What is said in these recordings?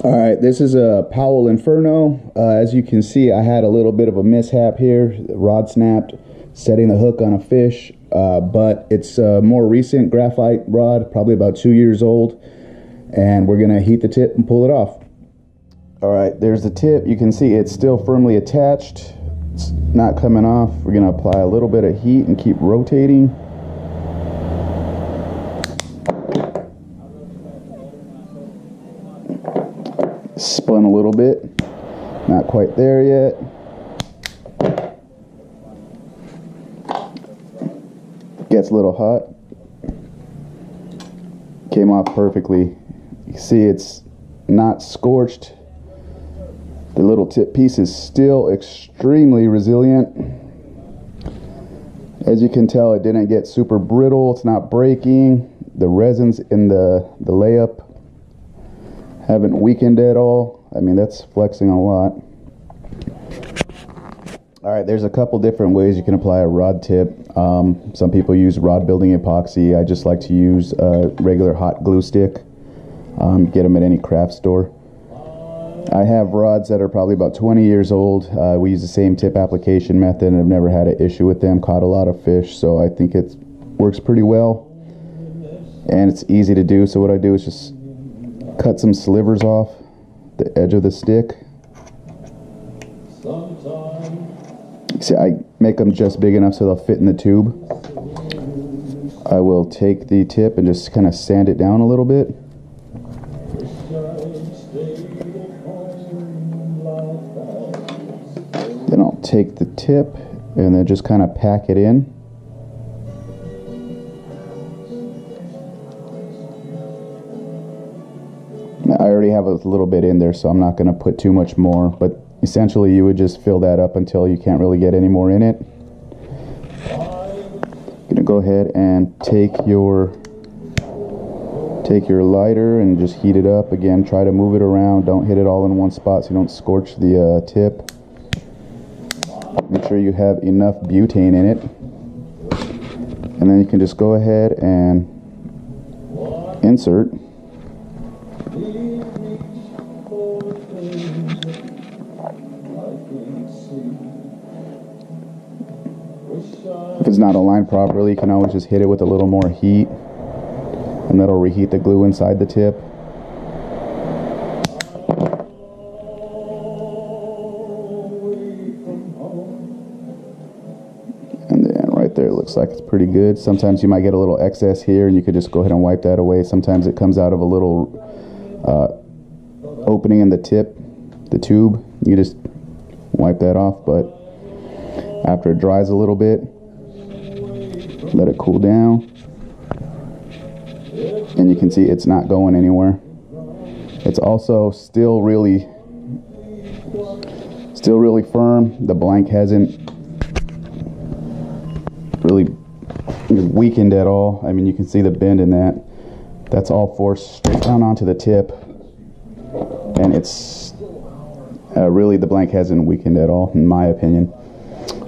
All right, this is a Powell Inferno. As you can see, I had a little bit of a mishap here. The rod snapped, setting the hook on a fish, but it's a more recent graphite rod, probably about 2 years old, and we're gonna heat the tip and pull it off. All right, there's the tip. You can see it's still firmly attached. It's not coming off. We're gonna apply a little bit of heat and keep rotating. Spun a little bit, not quite there yet. Gets a little hot. Came off perfectly. You see it's not scorched. The little tip piece is still extremely resilient. As you can tell, it didn't get super brittle. It's not breaking. The resins in the layup haven't weakened at all. I mean, that's flexing a lot. All right, there's a couple different ways you can apply a rod tip. Some people use rod building epoxy. I just like to use a regular hot glue stick. Get them at any craft store. I have rods that are probably about 20 years old. We use the same tip application method and I've never had an issue with them. Caught a lot of fish, so I think it works pretty well. And it's easy to do, so what I do is just cut some slivers off the edge of the stick. See, I make them just big enough so they'll fit in the tube. I will take the tip and just kind of sand it down a little bit. Then I'll take the tip and then just kind of pack it in. I already have a little bit in there, so I'm not going to put too much more, but essentially you would just fill that up until you can't really get any more in it. I'm going to go ahead and take your lighter and just heat it up. Again, try to move it around. Don't hit it all in one spot so you don't scorch the tip. Make sure you have enough butane in it. And then you can just go ahead and insert. If it's not aligned properly, you can always just hit it with a little more heat and that'll reheat the glue inside the tip. And then right there, it looks like it's pretty good. Sometimes you might get a little excess here and you could just go ahead and wipe that away. Sometimes it comes out of a little opening in the tip, the tube. You just wipe that off, but after it dries a little bit, let it cool down, and you can see it's not going anywhere. It's also still really firm. The blank hasn't really weakened at all. I mean, you can see the bend in that. That's all forced straight down onto the tip, and it's really, the blank hasn't weakened at all, in my opinion.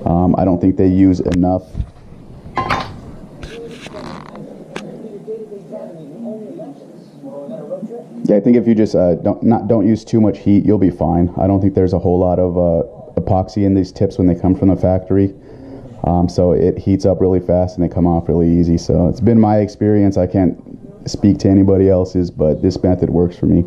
I don't think they use enough. Yeah, I think if you just don't use too much heat, you'll be fine. I don't think there's a whole lot of epoxy in these tips when they come from the factory. So it heats up really fast and they come off really easy. So it's been my experience. I can't speak to anybody else's, but this method works for me.